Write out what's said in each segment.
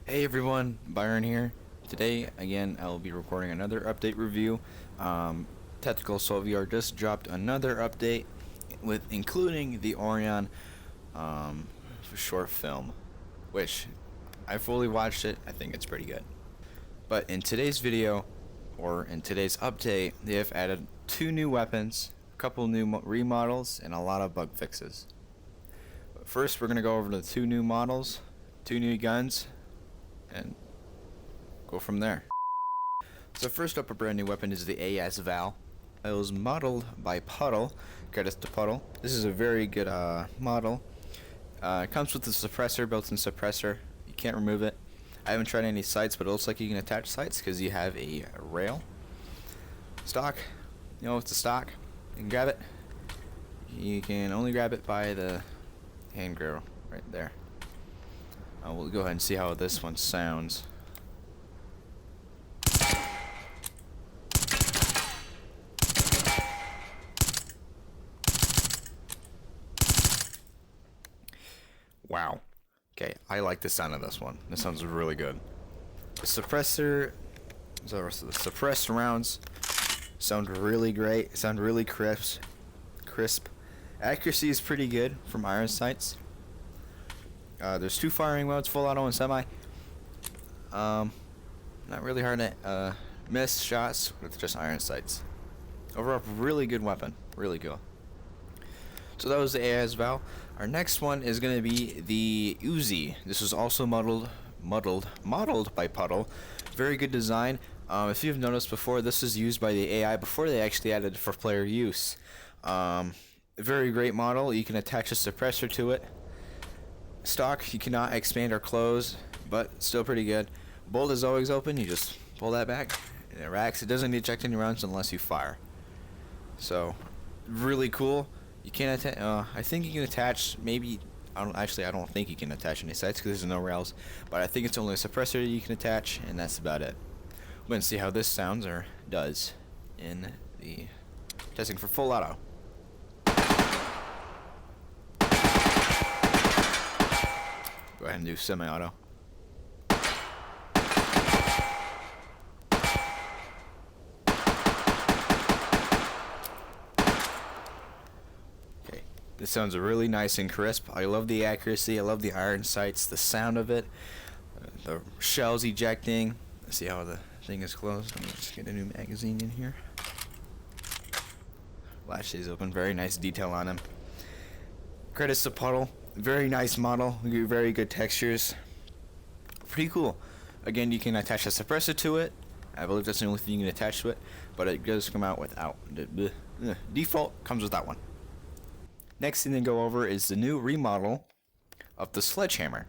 Hey everyone, Byron here. Today, again, I will be recording another update review. Tactical Assault VR just dropped another update with including the Orion short film, which I fully watched it. I think it's pretty good. But in today's video, or in today's update, they have added 2 new weapons, a couple new remodels, and a lot of bug fixes. But first, we're going to go over the 2 new models, 2 new guns, and go from there. So first up, a brand new weapon is the AS Val. It was modeled by Puddle. Credits to Puddle. This is a very good model. It comes with a suppressor, built-in suppressor. You can't remove it. I haven't tried any sights, but it looks like you can attach sights because you have a rail. Stock. You know, it's a stock. You can grab it. You can only grab it by the hand grill right there. We'll go ahead and see how this one sounds. Wow. Okay, I like the sound of this one. This sounds really good. The suppressor, the suppressed rounds sound really great. Sound really crisp. Accuracy is pretty good from iron sights. There's 2 firing modes, full auto and semi. Not really hard to miss shots with just iron sights. Overall, really good weapon. Really cool. So that was the AS Val. Our next one is going to be the UZI. This was also modeled by Puddle. Very good design. If you've noticed before, this was used by the AI before they actually added it for player use. Very great model. You can attach a suppressor to it. Stock, you cannot expand or close, but still pretty good. Bolt is always open. You just pull that back, and it racks. It doesn't eject any rounds unless you fire. So, really cool. You can attach. I think you can attach. Maybe I don't think you can attach any sights because there's no rails. But I think it's only a suppressor you can attach, and that's about it. We're gonna see how this sounds or does in the testing for full auto. Go ahead and do semi-auto. Okay, this sounds really nice and crisp. I love the accuracy. I love the iron sights. The sound of it. The shells ejecting. Let's see how the thing is closed. Let me just get a new magazine in here. Latch stays open. Very nice detail on them. Credits to Puddle. Very nice model. Very good textures. Pretty cool. Again, you can attach a suppressor to it. I believe that's the only thing you can attach to it. But it does come out without. Default comes with that one. Next thing to go over is the new remodel of the Sledgehammer.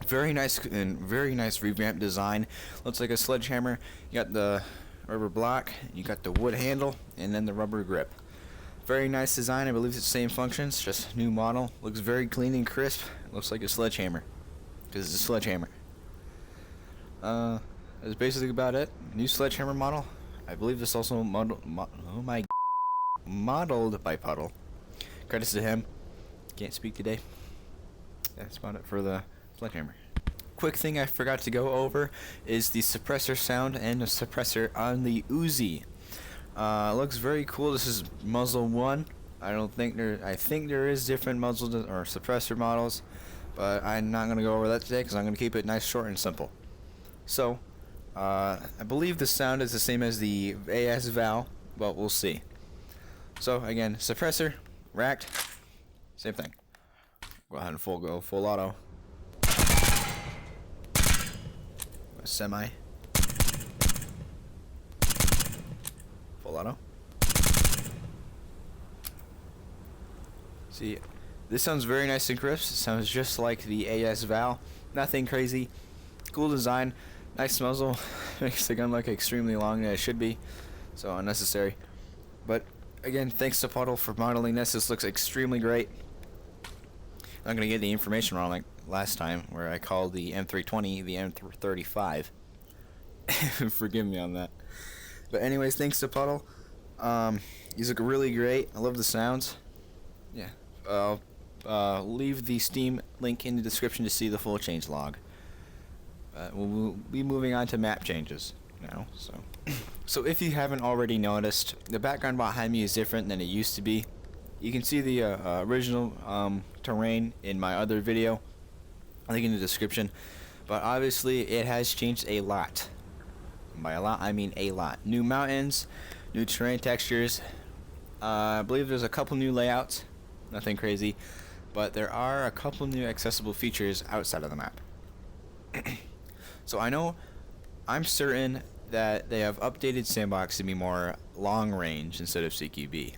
Very nice and very nice revamped design. Looks like a Sledgehammer. You got the rubber block, you got the wood handle, and then the rubber grip. Very nice design. I believe it's the same functions, just new model. Looks very clean and crisp. Looks like a Sledgehammer, because it's a Sledgehammer. That's basically about it. New Sledgehammer model. I believe this also modeled by Puddle. Credits to him. Can't speak today. That's about it for the Sledgehammer. Quick thing I forgot to go over is the suppressor sound and the suppressor on the UZI. Looks very cool. This is muzzle 1. I think there is different muzzle or suppressor models, but I'm not going to go over that today because I'm going to keep it nice, short, and simple. So, I believe the sound is the same as the AS Val, but we'll see. So again, suppressor, racked, same thing. Go ahead and full auto. Semi. Full auto. See, this sounds very nice and crisp. It sounds just like the AS Val. Nothing crazy. Cool design. Nice muzzle. Makes the gun look extremely long as it should be. So unnecessary. But again, thanks to Puddle for modeling this. This looks extremely great. I'm not going to get the information wrong like last time where I called the M320 the M35. Forgive me on that. But anyways, thanks to Puddle. These look really great. I love the sounds. Yeah. Leave the Steam link in the description to see the full changelog. We'll be moving on to map changes now. So if you haven't already noticed, the background behind me is different than it used to be. You can see the original terrain in my other video, I think in the description, but obviously it has changed a lot. And by a lot, I mean a lot. New mountains, new terrain textures. I believe there's a couple new layouts, nothing crazy, but there are a couple new accessible features outside of the map. So I'm certain that they have updated Sandbox to be more long range instead of CQB.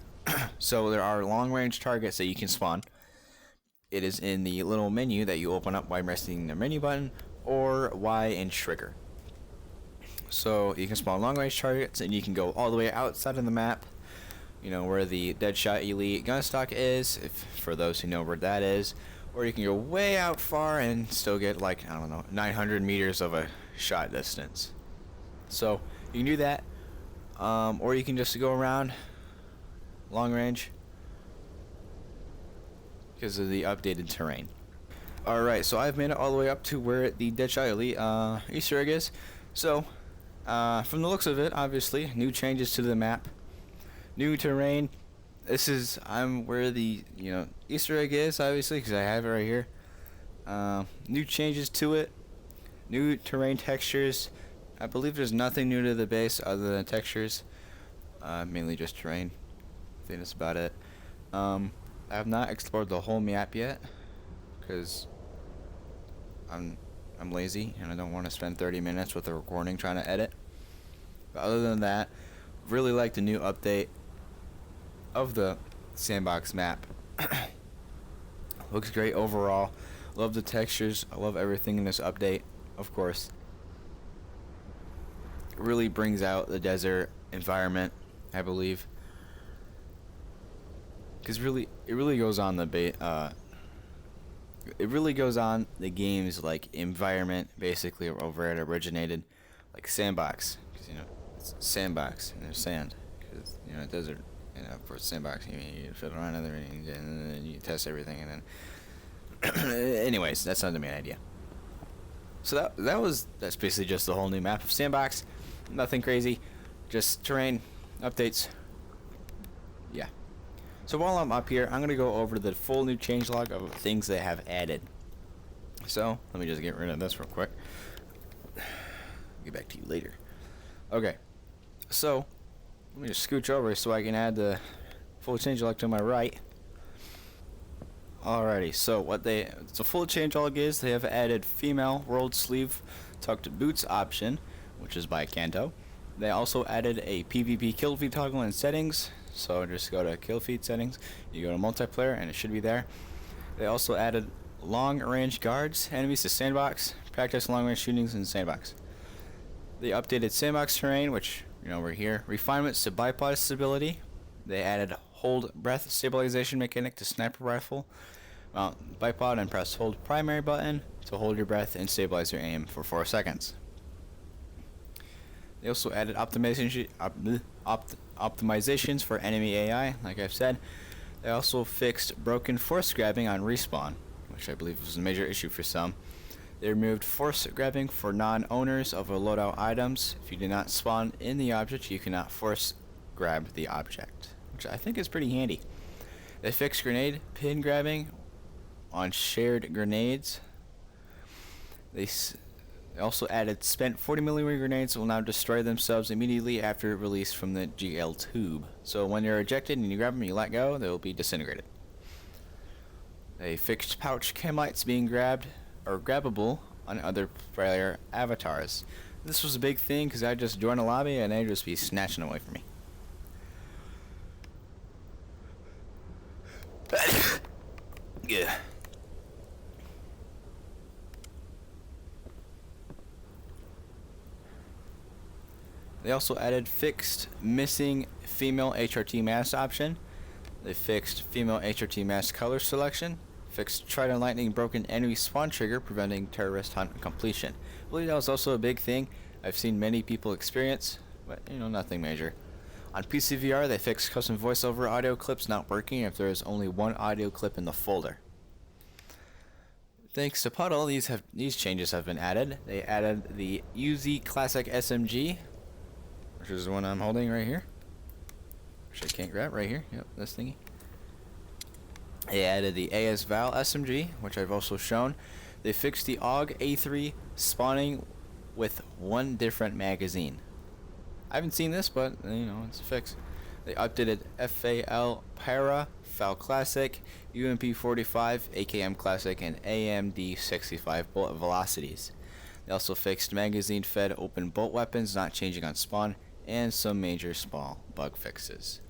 So there are long range targets that you can spawn. It is in the little menu that you open up by pressing the menu button or Y and trigger. So you can spawn long range targets and you can go all the way outside of the map, you know, where the Deadshot Elite gun stock is, for those who know where that is. Or you can go way out far and still get, like, I don't know, 900 meters of a shot distance. So you can do that, or you can just go around long range because of the updated terrain. Alright, so I've made it all the way up to where the Deadshot Elite Easter egg is. So from the looks of it, obviously new changes to the map, new terrain. I'm where the Easter egg is, obviously, because I have it right here. New changes to it, new terrain textures. I believe there's nothing new to the base other than textures, mainly just terrain. I think that's about it. I have not explored the whole map yet because I'm lazy and I don't want to spend 30 minutes with a recording trying to edit. But other than that, really like the new update of the Sandbox map. Looks great overall. Love the textures. I love everything in this update, of course. It really brings out the desert environment, I believe. Because it really goes on the the game's like environment, basically, over it originated, like Sandbox, because it's Sandbox and there's sand, because desert. For Sandbox, you fiddle around and then you test everything, and then anyways, that's not the main idea. So that's basically just the whole new map of Sandbox. Nothing crazy, just terrain updates. Yeah. So while I'm up here, I'm gonna go over the full new changelog of things they have added. So let me just get rid of this real quick. Get back to you later. Okay. So let me just scooch over so I can add the full changelog to my right. Alrighty, so the full changelog is they have added female rolled sleeve tucked boots option, which is by Kanto. They also added a PvP kill feed toggle in settings, so just go to kill feed settings, you go to multiplayer, and it should be there. They also added long range guards enemies to Sandbox, practice long range shootings in Sandbox. They updated Sandbox terrain, which we're here. Refinements to bipod stability. They added hold breath stabilization mechanic to sniper rifle. Mount bipod and press hold primary button to hold your breath and stabilize your aim for 4 seconds. They also added optimizations for enemy AI, like I've said. They also fixed broken force grabbing on respawn, which I believe was a major issue for some. They removed force grabbing for non-owners of a loadout items. If you do not spawn in the object, you cannot force grab the object, which I think is pretty handy. They fixed grenade pin grabbing on shared grenades. They also added spent 40mm grenades will now destroy themselves immediately after release from the GL tube. So when you're ejected and you grab them and you let go, they will be disintegrated. They fixed pouch chem lights being grabbed or grabbable on other player avatars. This was a big thing because I just joined a lobby and they'd just be snatching away from me. Yeah. They also added fixed missing female HRT mask option. They fixed female HRT mask color selection. Fixed Trident Lightning broken enemy spawn trigger, preventing terrorist hunt completion. I believe that was also a big thing I've seen many people experience, but nothing major. On PCVR, they fixed custom voiceover audio clips not working if there is only one audio clip in the folder. Thanks to Puddle, these changes have been added. They added the UZI Classic SMG, which is the one I'm holding right here, which I can't grab right here. Yep, this thingy. They added the AS Val SMG, which I've also shown. They fixed the AUG A3 spawning with one different magazine. I haven't seen this, but you know, it's a fix. They updated FAL Para, FAL Classic, UMP 45, AKM Classic, and AMD 65 bullet velocities. They also fixed magazine-fed open bolt weapons not changing on spawn, and some major small bug fixes.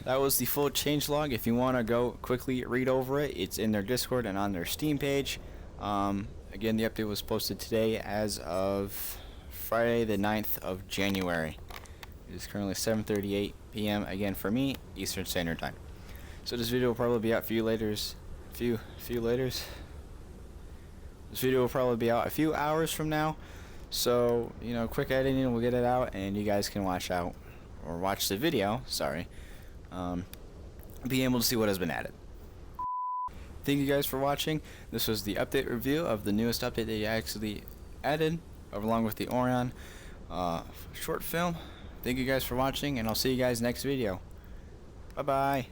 That was the full changelog. If you want to go quickly read over it, it's in their Discord and on their Steam page. Again, the update was posted today as of Friday the 9th of January. It is currently 7:38 p.m. again for me, Eastern Standard Time. So this video will probably be out a few laters. This video will probably be out a few hours from now. So, you know, quick editing will get it out and you guys can watch the video, being able to see what has been added. Thank you guys for watching. This was the update review of the newest update that you actually added, along with the Orion short film. Thank you guys for watching, and I'll see you guys next video. Bye bye.